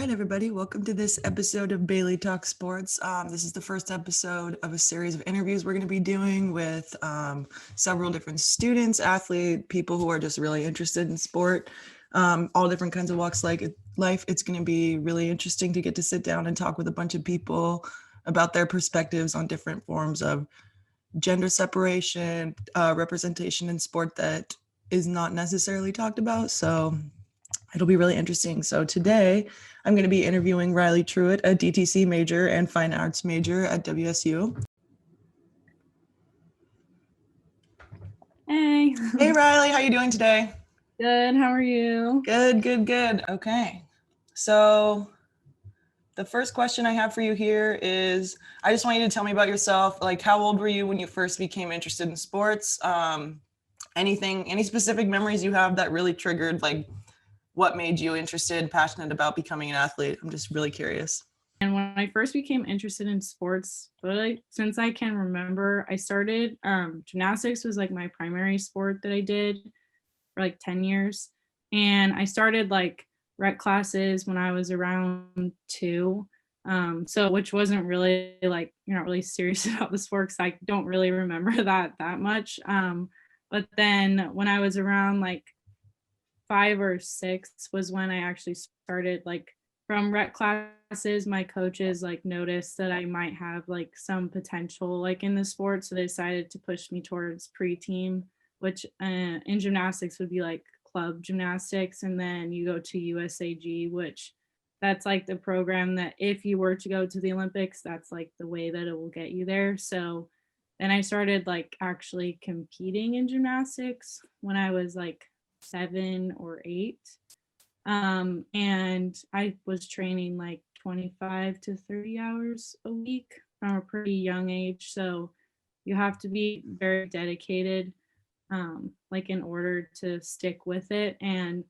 right, everybody, welcome to this episode of Bailey Talk Sports. This is the first episode of a series of interviews we're going to be doing with several different students, athletes, people who are just really interested in sport, all different kinds of walks like life. It's going to be really interesting to get to sit down and talk with a bunch of people about their perspectives on different forms of gender separation, representation in sport that is not necessarily talked about. So it'll be really interesting. So today I'm going to be interviewing Riley Truitt, a DTC major and fine arts major at WSU. Hey. Hey Riley, how you doing today? Good. How are you? Good. Okay. So the first question I have for you here is, I just want you to tell me about yourself. Like, how old were you when you first became interested in sports? Any specific memories you have that really triggered, like, what made you interested, passionate about becoming an athlete? I'm just really curious. And when I first became interested in sports, since I can remember, I started gymnastics was like my primary sport that I did for like 10 years. And I started like rec classes when I was around 2. So which wasn't really like, you're not really serious about the sport because I don't really remember that much. But then when I was around like 5 or 6 was when I actually started like from rec classes. My coaches like noticed that I might have like some potential like in the sport, so they decided to push me towards pre-team, which in gymnastics would be like club gymnastics, and then you go to USAG, which that's like the program that if you were to go to the Olympics, that's like the way that it will get you there. So then I started like actually competing in gymnastics when I was like 7 or 8. And I was training like 25 to 30 hours a week from a pretty young age. So you have to be very dedicated, like in order to stick with it. And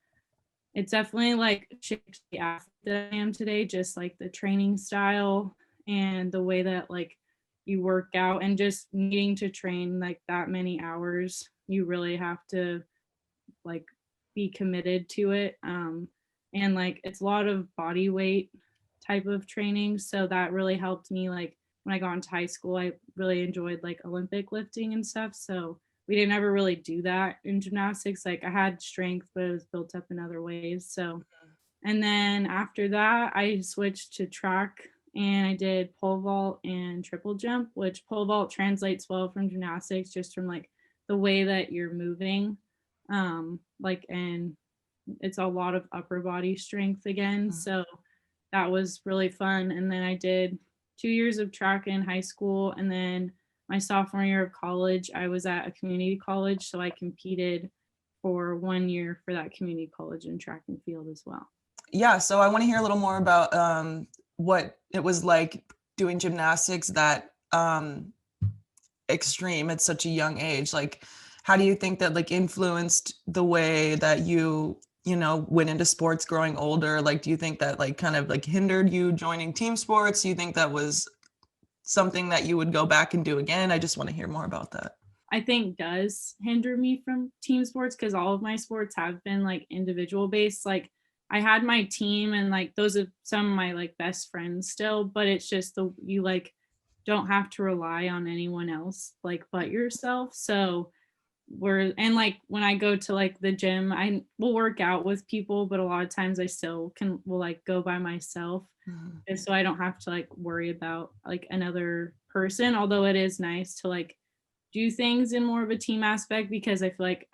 it's definitely like shaped the athlete that I am today, just like the training style and the way that like you work out and just needing to train like that many hours. You really have to like be committed to it. And like it's a lot of body weight type of training. So that really helped me like when I got into high school, I really enjoyed like Olympic lifting and stuff. So we didn't ever really do that in gymnastics. Like I had strength, but it was built up in other ways. So and then after that, I switched to track and I did pole vault and triple jump, which pole vault translates well from gymnastics, just from like the way that you're moving. Like, and it's a lot of upper body strength again. So that was really fun. And then I did 2 years of track in high school. And then my sophomore year of college, I was at a community college. So I competed for 1 year for that community college in track and field as well. Yeah, so I want to hear a little more about what it was like doing gymnastics that extreme at such a young age. Like, how do you think that like influenced the way that you went into sports growing older? Like, do you think that like kind of like hindered you joining team sports? Do you think that was something that you would go back and do again? I just want to hear more about that. I think does hinder me from team sports because all of my sports have been like individual based. Like I had my team and like those are some of my like best friends still, but it's just you like don't have to rely on anyone else like but yourself. So and like when I go to like the gym, I will work out with people, but a lot of times I still will like go by myself. And so I don't have to like worry about like another person, although it is nice to like do things in more of a team aspect because I feel like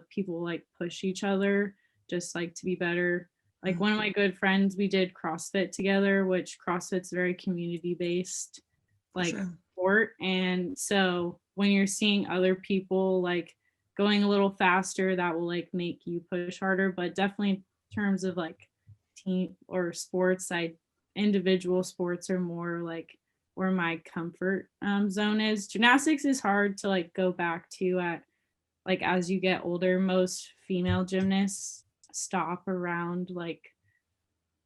people like push each other just like to be better. Like one of my good friends, we did CrossFit together, which CrossFit's very community based like sport. And so when you're seeing other people like going a little faster, that will like make you push harder. But definitely in terms of like team or sports, individual sports are more like where my comfort zone is. Gymnastics is hard to like go back to at like as you get older. Most female gymnasts stop around like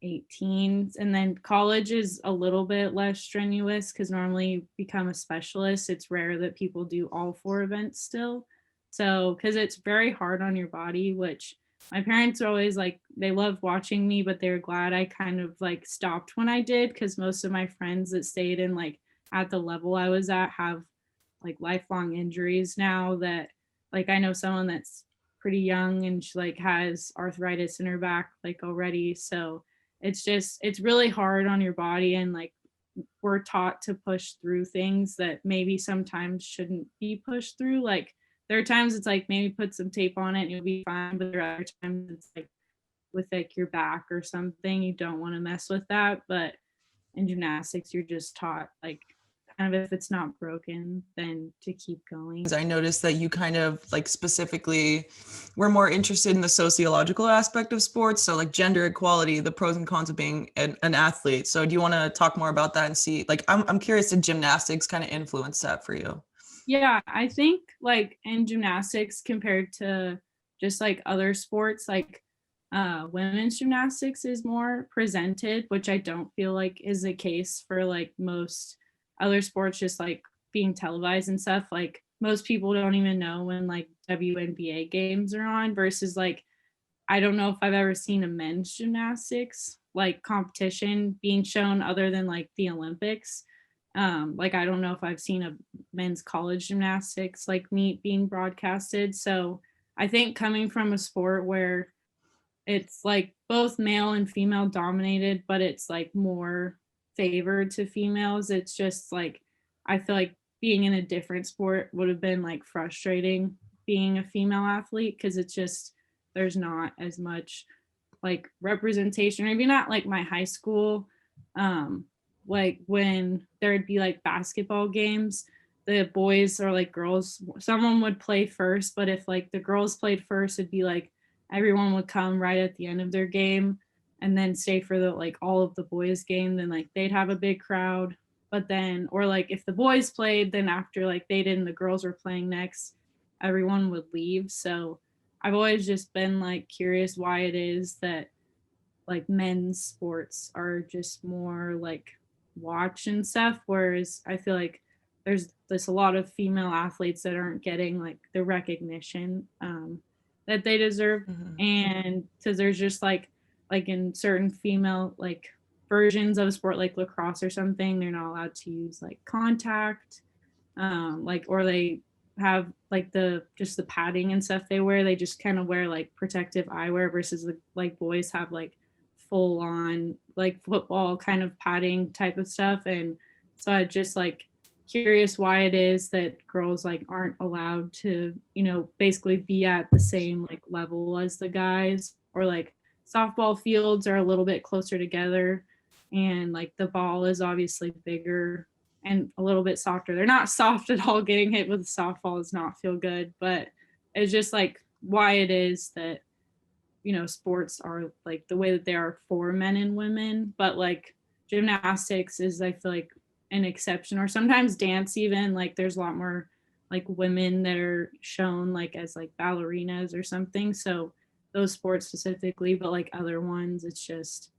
18, and then college is a little bit less strenuous because normally you become a specialist. It's rare that people do all 4 events still. So because it's very hard on your body, which my parents are always like, they love watching me, but they're glad I kind of like stopped when I did, because most of my friends that stayed in like at the level I was at have like lifelong injuries now. That like I know someone that's pretty young and she like has arthritis in her back like already. So it's really hard on your body, and like we're taught to push through things that maybe sometimes shouldn't be pushed through. Like there are times it's like maybe put some tape on it and you'll be fine, but there are other times it's like with like your back or something, you don't want to mess with that. But in gymnastics, you're just taught like kind of if it's not broken, then to keep going. I noticed that you kind of like specifically were more interested in the sociological aspect of sports. So like gender equality, the pros and cons of being an athlete. So do you want to talk more about that and see, like, I'm curious, did gymnastics kind of influence that for you? Yeah, I think like in gymnastics compared to just like other sports, like women's gymnastics is more presented, which I don't feel like is the case for like most other sports, just like being televised and stuff. Like most people don't even know when like WNBA games are on, versus like I don't know if I've ever seen a men's gymnastics like competition being shown other than like the Olympics. Like I don't know if I've seen a men's college gymnastics like meet being broadcasted. So I think coming from a sport where it's like both male and female dominated, but it's like more favored to females, it's just like I feel like being in a different sport would have been like frustrating being a female athlete, because it's just there's not as much like representation. Maybe not like my high school, um like when there'd be like basketball games, the boys or like girls, someone would play first, but if like the girls played first, it'd be like everyone would come right at the end of their game and then stay for the like all of the boys game, then like they'd have a big crowd. But then or like if the boys played, then after like they did and the girls were playing next, everyone would leave. So I've always just been like curious why it is that like men's sports are just more like watch and stuff, whereas I feel like there's a lot of female athletes that aren't getting like the recognition that they deserve. Mhm. And because there's just like in certain female like versions of a sport like lacrosse or something, they're not allowed to use like contact, like or they have like the just the padding and stuff they wear, they just kind of wear like protective eyewear, versus the like boys have like full on like football kind of padding type of stuff. And so I just like curious why it is that girls like aren't allowed to, you know, basically be at the same like level as the guys, or like softball fields are a little bit closer together and like the ball is obviously bigger and a little bit softer. They're not soft at all. Getting hit with a softball does not feel good, but it's just like why it is that, you know, sports are like the way that they are for men and women. But like gymnastics is, I feel like, an exception, or sometimes dance even. Like there's a lot more like women that are shown like as like ballerinas or something. So those sports specifically, but like other ones, it's just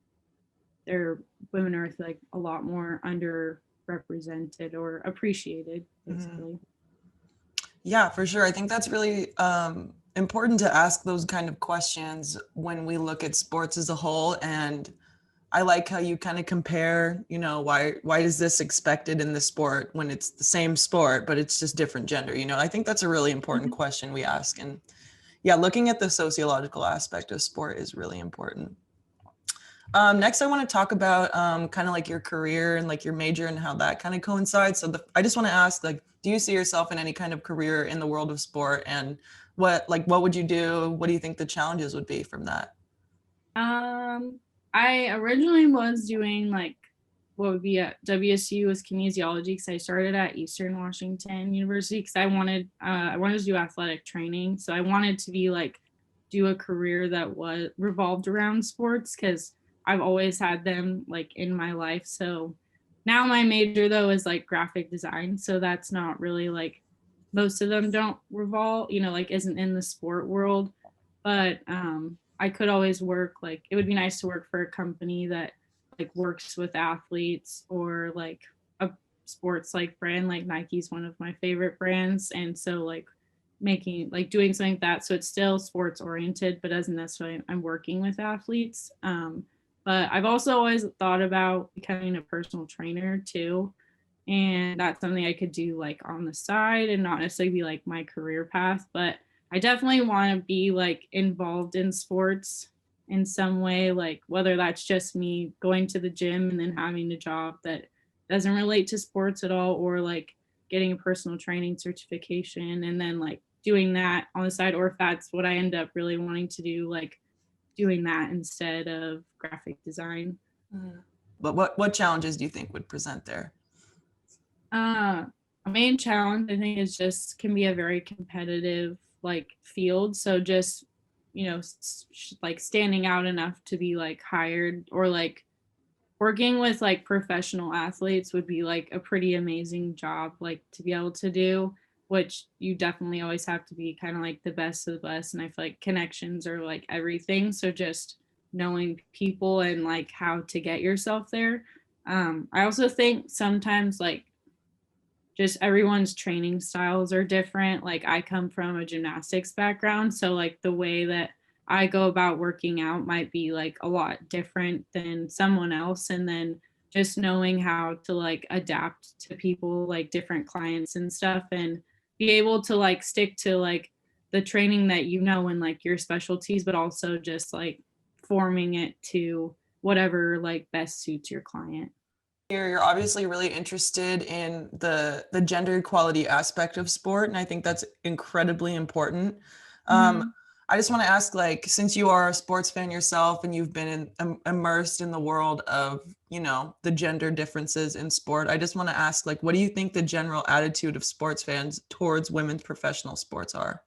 they're women are like a lot more underrepresented or appreciated Mhm. basically. Yeah, for sure. I think that's really important to ask those kind of questions when we look at sports as a whole. And I like how you kind of compare, you know, why is this expected in the sport when it's the same sport, but it's just different gender? You know, I think that's a really important Mhm. question we ask. And yeah, looking at the sociological aspect of sport is really important. Next, I want to talk about kind of like your career and like your major and how that kind of coincides. So I just want to ask, like, do you see yourself in any kind of career in the world of sport? And what would you do? What do you think the challenges would be from that? Um, I originally was doing like what would be at WSU was kinesiology, because I started at Eastern Washington University because I wanted to do athletic training. So I wanted to be like do a career that was revolved around sports, because I've always had them like in my life. So now my major though is like graphic design. So that's not really like most of them don't revolve, you know, like isn't in the sport world. But I could always work like it would be nice to work for a company that like works with athletes, or like a sports like brand like Nike's one of my favorite brands. And so like making like doing something like that. So it's still sports oriented, but doesn't necessarily I'm working with athletes. But I've also always thought about becoming a personal trainer too. And that's something I could do like on the side and not necessarily be like my career path. But I definitely want to be like involved in sports in some way, like whether that's just me going to the gym and then having a job that doesn't relate to sports at all, or like getting a personal training certification and then like doing that on the side, or if that's what I end up really wanting to do, like doing that instead of graphic design. But what challenges do you think would present there? A main challenge I think is just can be a very competitive like field. So just like standing out enough to be like hired, or like working with like professional athletes would be like a pretty amazing job like to be able to do, which you definitely always have to be kind of like the best of the best. And I feel like connections are like everything. So just knowing people and like how to get yourself there. I also think sometimes like just everyone's training styles are different. Like I come from a gymnastics background, so like the way that I go about working out might be like a lot different than someone else, and then just knowing how to like adapt to people, like different clients and stuff, and be able to like stick to like the training that and like your specialties, but also just like forming it to whatever like best suits your client. You're obviously really interested in the gender equality aspect of sport, and I think that's incredibly important. Um, Mhm. I just want to ask, like, since you are a sports fan yourself and you've been immersed in the world of, the gender differences in sport, I just want to ask, like, what do you think the general attitude of sports fans towards women's professional sports are?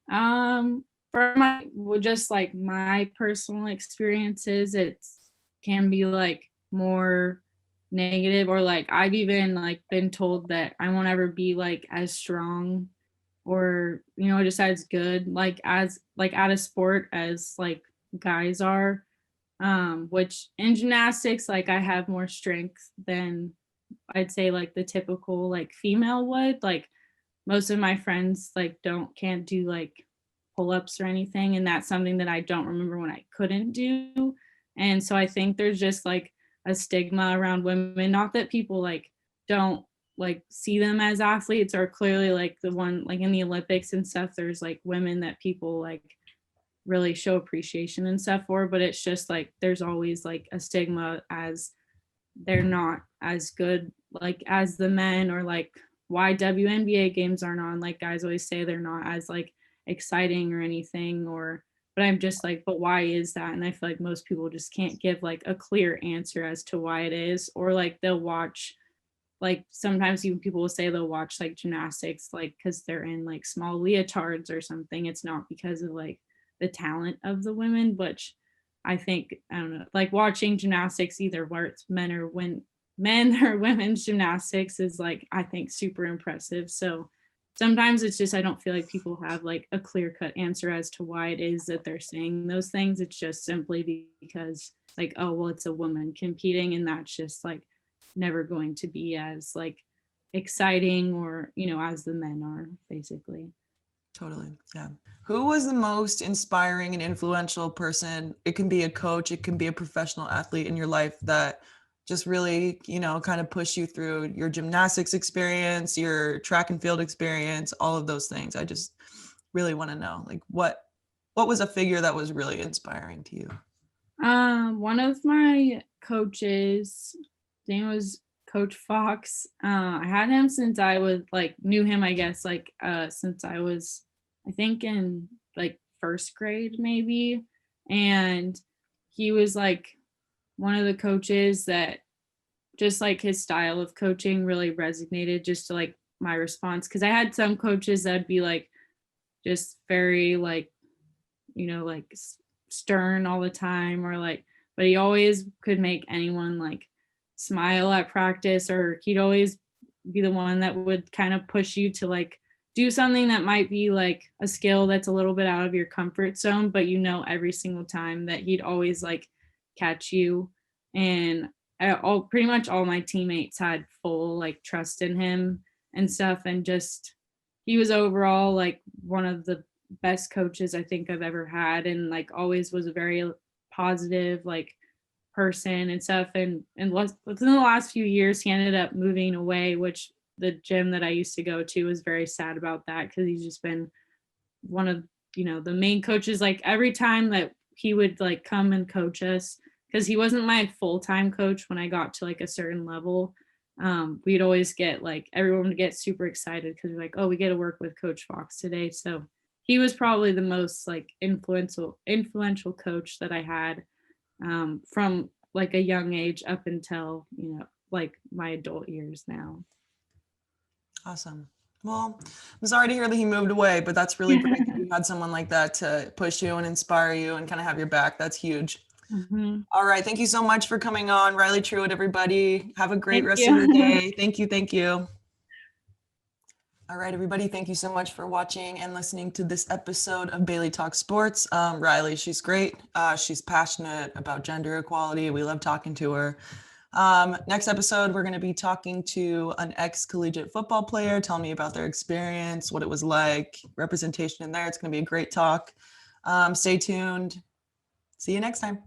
For my well, just like my personal experiences, it's can be like more negative, or like I've even like been told that I won't ever be like as strong, or just as good like as like at a sport as like guys are. Which in gymnastics, like I have more strength than I'd say like the typical like female would. Like most of my friends like can't do like pull-ups or anything, and that's something that I don't remember when I couldn't do. And so I think there's just like a stigma around women, not that people like don't like see them as athletes, or clearly like the one like in the Olympics and stuff there's like women that people like really show appreciation and stuff for, but it's just like there's always like a stigma as they're not as good like as the men, or like why WNBA games aren't on. Like guys always say they're not as like exciting or anything, or but I'm just like, but why is that? And I feel like most people just can't give like a clear answer as to why it is, or like they'll watch like sometimes even people will say they'll watch like gymnastics like because they're in like small leotards or something. It's not because of like the talent of the women, which I think I don't know, like watching gymnastics either where it's men or women's gymnastics is like I think super impressive. So sometimes it's just I don't feel like people have like a clear cut answer as to why it is that they're saying those things. It's just simply because like, oh well, it's a woman competing, and that's just like never going to be as like exciting, or as the men are basically. Totally. Yeah. Who was the most inspiring and influential person? It can be a coach, it can be a professional athlete in your life that just really, kind of push you through your gymnastics experience, your track and field experience, all of those things. I just really want to know, like, what was a figure that was really inspiring to you? One of my coaches, his name was Coach Fox. I had him since I was like knew him, I guess, like since I was I think in like first grade maybe. And he was like one of the coaches that just like his style of coaching really resonated just to like my response. Cause I had some coaches that'd be like just very like like stern all the time, or like, but he always could make anyone like smile at practice, or he'd always be the one that would kind of push you to like do something that might be like a skill that's a little bit out of your comfort zone, but every single time that he'd always like catch you. And all pretty much all my teammates had full like trust in him and stuff, and just he was overall like one of the best coaches I think I've ever had, and like always was a very positive like person and stuff. And within the last few years, he ended up moving away, which the gym that I used to go to was very sad about that because he's just been one of the main coaches. Like every time that he would like come and coach us, because he wasn't my full-time coach when I got to like a certain level, we'd always get like everyone would get super excited because we're like, oh, we get to work with Coach Fox today. So he was probably the most like influential coach that I had, from like a young age up until like my adult years now. Awesome. Well, I'm sorry to hear that he moved away, but that's really great that you had someone like that to push you and inspire you and kind of have your back. That's huge. Mm-hmm. All right. Thank you so much for coming on. Riley Truitt, everybody. Have a great Thank rest of your you. day. Thank you. Thank you. All right, everybody. Thank you so much for watching and listening to this episode of Bailey Talk Sports. Riley, she's great. She's passionate about gender equality. We love talking to her. Next episode, we're going to be talking to an ex-collegiate football player. Tell me about their experience, what it was like, representation in there. It's going to be a great talk. Stay tuned. See you next time.